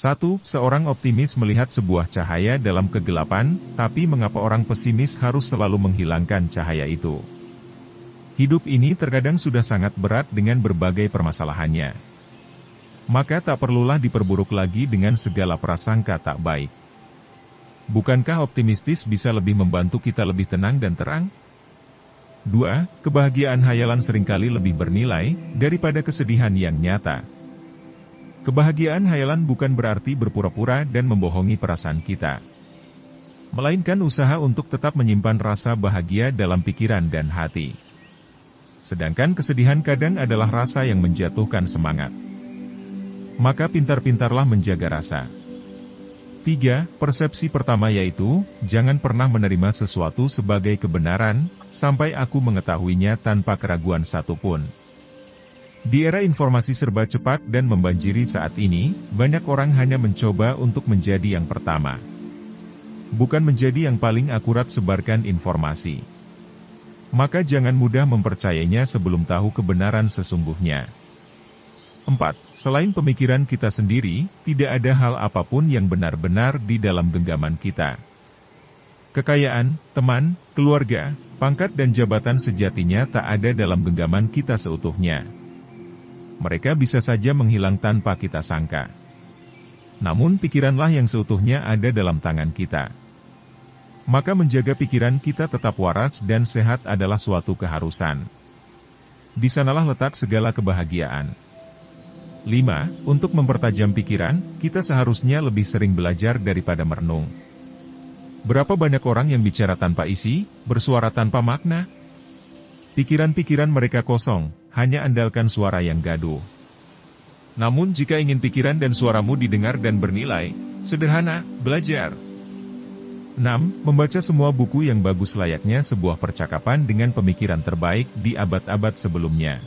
1. Seorang optimis melihat sebuah cahaya dalam kegelapan, tapi mengapa orang pesimis harus selalu menghilangkan cahaya itu? Hidup ini terkadang sudah sangat berat dengan berbagai permasalahannya. Maka tak perlulah diperburuk lagi dengan segala prasangka tak baik. Bukankah optimistis bisa lebih membantu kita lebih tenang dan terang? 2. Kebahagiaan hayalan seringkali lebih bernilai daripada kesedihan yang nyata. Kebahagiaan hayalan bukan berarti berpura-pura dan membohongi perasaan kita, melainkan usaha untuk tetap menyimpan rasa bahagia dalam pikiran dan hati. Sedangkan kesedihan kadang adalah rasa yang menjatuhkan semangat. Maka pintar-pintarlah menjaga rasa. 3. Persepsi pertama yaitu, jangan pernah menerima sesuatu sebagai kebenaran, sampai aku mengetahuinya tanpa keraguan satupun. Di era informasi serba cepat dan membanjiri saat ini, banyak orang hanya mencoba untuk menjadi yang pertama. Bukan menjadi yang paling akurat sebarkan informasi. Maka jangan mudah mempercayainya sebelum tahu kebenaran sesungguhnya. 4. Selain pemikiran kita sendiri, tidak ada hal apapun yang benar-benar di dalam genggaman kita. Kekayaan, teman, keluarga, pangkat dan jabatan sejatinya tak ada dalam genggaman kita seutuhnya. Mereka bisa saja menghilang tanpa kita sangka. Namun pikiranlah yang seutuhnya ada dalam tangan kita. Maka menjaga pikiran kita tetap waras dan sehat adalah suatu keharusan. Di sanalah letak segala kebahagiaan. 5. Untuk mempertajam pikiran, kita seharusnya lebih sering belajar daripada merenung. Berapa banyak orang yang bicara tanpa isi, bersuara tanpa makna? Pikiran-pikiran mereka kosong, hanya andalkan suara yang gaduh. Namun jika ingin pikiran dan suaramu didengar dan bernilai, sederhana, belajar. 6. Membaca semua buku yang bagus layaknya sebuah percakapan dengan pemikiran terbaik di abad-abad sebelumnya.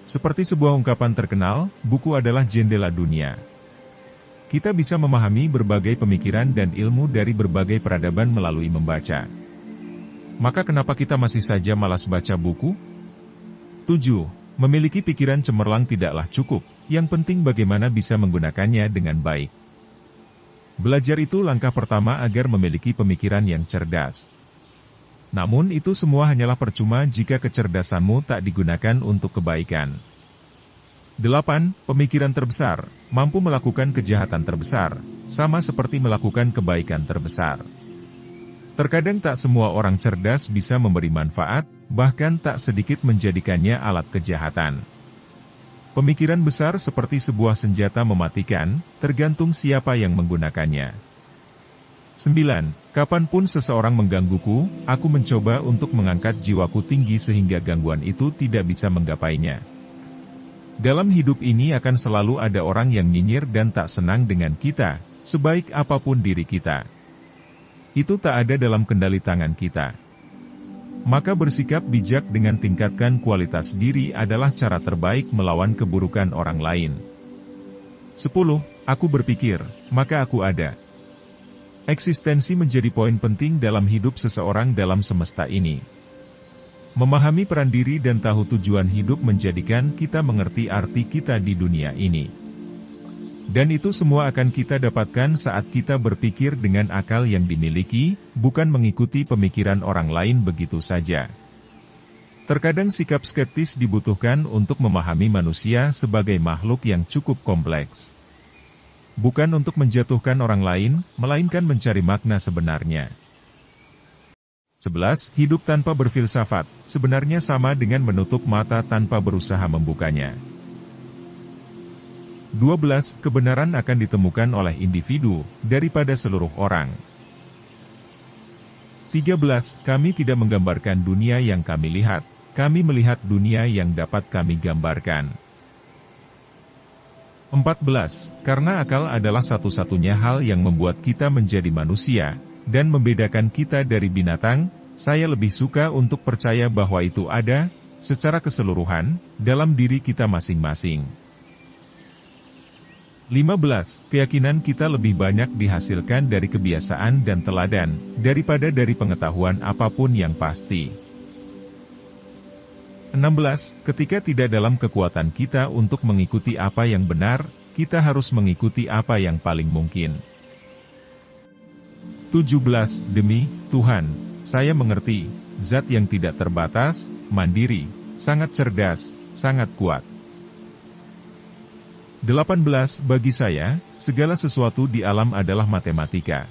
Seperti sebuah ungkapan terkenal, buku adalah jendela dunia. Kita bisa memahami berbagai pemikiran dan ilmu dari berbagai peradaban melalui membaca. Maka kenapa kita masih saja malas baca buku? 7. Memiliki pikiran cemerlang tidaklah cukup, yang penting bagaimana bisa menggunakannya dengan baik. Belajar itu langkah pertama agar memiliki pemikiran yang cerdas. Namun itu semua hanyalah percuma jika kecerdasanmu tak digunakan untuk kebaikan. 8. Pemikiran terbesar, mampu melakukan kejahatan terbesar, sama seperti melakukan kebaikan terbesar. Terkadang tak semua orang cerdas bisa memberi manfaat, bahkan tak sedikit menjadikannya alat kejahatan. Pemikiran besar seperti sebuah senjata mematikan, tergantung siapa yang menggunakannya. 9. Kapanpun seseorang menggangguku, aku mencoba untuk mengangkat jiwaku tinggi sehingga gangguan itu tidak bisa menggapainya. Dalam hidup ini akan selalu ada orang yang nyinyir dan tak senang dengan kita, sebaik apapun diri kita. Itu tak ada dalam kendali tangan kita. Maka bersikap bijak dengan tingkatkan kualitas diri adalah cara terbaik melawan keburukan orang lain. 10. Aku berpikir, maka aku ada. Eksistensi menjadi poin penting dalam hidup seseorang dalam semesta ini. Memahami peran diri dan tahu tujuan hidup menjadikan kita mengerti arti kita di dunia ini. Dan itu semua akan kita dapatkan saat kita berpikir dengan akal yang dimiliki, bukan mengikuti pemikiran orang lain begitu saja. Terkadang sikap skeptis dibutuhkan untuk memahami manusia sebagai makhluk yang cukup kompleks. Bukan untuk menjatuhkan orang lain, melainkan mencari makna sebenarnya. 11. Hidup tanpa berfilsafat, sebenarnya sama dengan menutup mata tanpa berusaha membukanya. 12. Kebenaran akan ditemukan oleh individu, daripada seluruh orang. 13. Kami tidak menggambarkan dunia yang kami lihat, kami melihat dunia yang dapat kami gambarkan. 14. Karena akal adalah satu-satunya hal yang membuat kita menjadi manusia, dan membedakan kita dari binatang, saya lebih suka untuk percaya bahwa itu ada, secara keseluruhan, dalam diri kita masing-masing. 15. Keyakinan kita lebih banyak dihasilkan dari kebiasaan dan teladan, daripada dari pengetahuan apapun yang pasti. 16. Ketika tidak dalam kekuatan kita untuk mengikuti apa yang benar, kita harus mengikuti apa yang paling mungkin. 17. Demi Tuhan, saya mengerti, zat yang tidak terbatas, mandiri, sangat cerdas, sangat kuat. 18. Bagi saya, segala sesuatu di alam adalah matematika.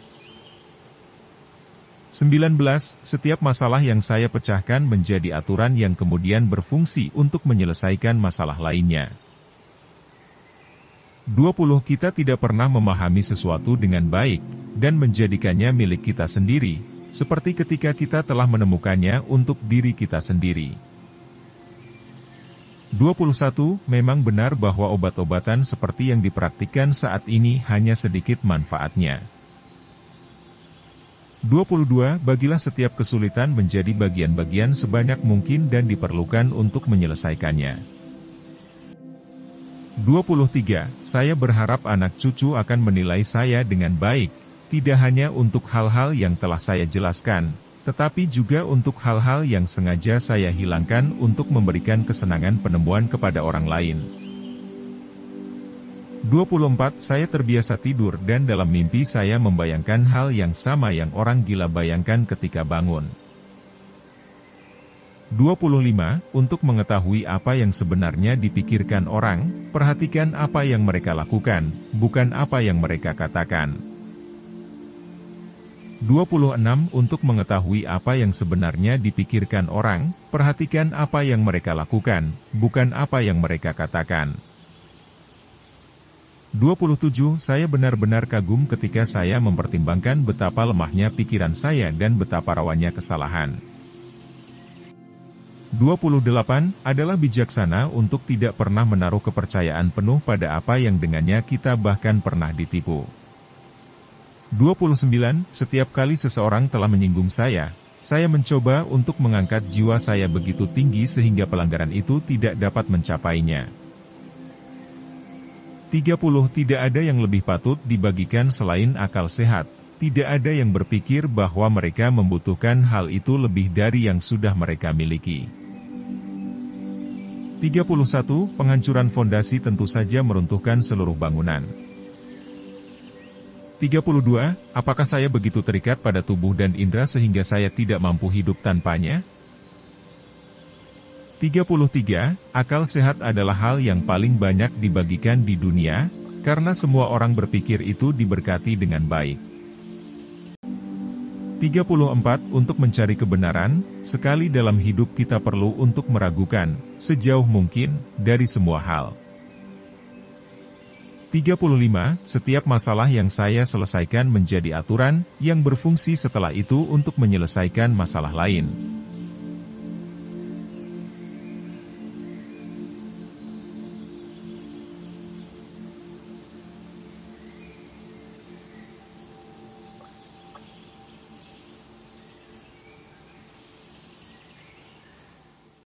19. Setiap masalah yang saya pecahkan menjadi aturan yang kemudian berfungsi untuk menyelesaikan masalah lainnya. 20. Kita tidak pernah memahami sesuatu dengan baik, dan menjadikannya milik kita sendiri, seperti ketika kita telah menemukannya untuk diri kita sendiri. 21. Memang benar bahwa obat-obatan seperti yang dipraktikkan saat ini hanya sedikit manfaatnya. 22. Bagilah setiap kesulitan menjadi bagian-bagian sebanyak mungkin dan diperlukan untuk menyelesaikannya. 23. Saya berharap anak cucu akan menilai saya dengan baik, tidak hanya untuk hal-hal yang telah saya jelaskan, tetapi juga untuk hal-hal yang sengaja saya hilangkan untuk memberikan kesenangan penemuan kepada orang lain. 24. Saya terbiasa tidur dan dalam mimpi saya membayangkan hal yang sama yang orang gila bayangkan ketika bangun. 25. Untuk mengetahui apa yang sebenarnya dipikirkan orang, perhatikan apa yang mereka lakukan, bukan apa yang mereka katakan. 26. Untuk mengetahui apa yang sebenarnya dipikirkan orang, perhatikan apa yang mereka lakukan, bukan apa yang mereka katakan. 27. Saya benar-benar kagum ketika saya mempertimbangkan betapa lemahnya pikiran saya dan betapa rawannya kesalahan. 28. Adalah bijaksana untuk tidak pernah menaruh kepercayaan penuh pada apa yang dengannya kita bahkan pernah ditipu. 29. Setiap kali seseorang telah menyinggung saya mencoba untuk mengangkat jiwa saya begitu tinggi sehingga pelanggaran itu tidak dapat mencapainya. 30. Tidak ada yang lebih patut dibagikan selain akal sehat, tidak ada yang berpikir bahwa mereka membutuhkan hal itu lebih dari yang sudah mereka miliki. 31. Penghancuran fondasi tentu saja meruntuhkan seluruh bangunan. 32. Apakah saya begitu terikat pada tubuh dan indera sehingga saya tidak mampu hidup tanpanya? 33. Akal sehat adalah hal yang paling banyak dibagikan di dunia, karena semua orang berpikir itu diberkati dengan baik. 34. Untuk mencari kebenaran, sekali dalam hidup kita perlu untuk meragukan, sejauh mungkin, dari semua hal. 35. Setiap masalah yang saya selesaikan menjadi aturan, yang berfungsi setelah itu untuk menyelesaikan masalah lain.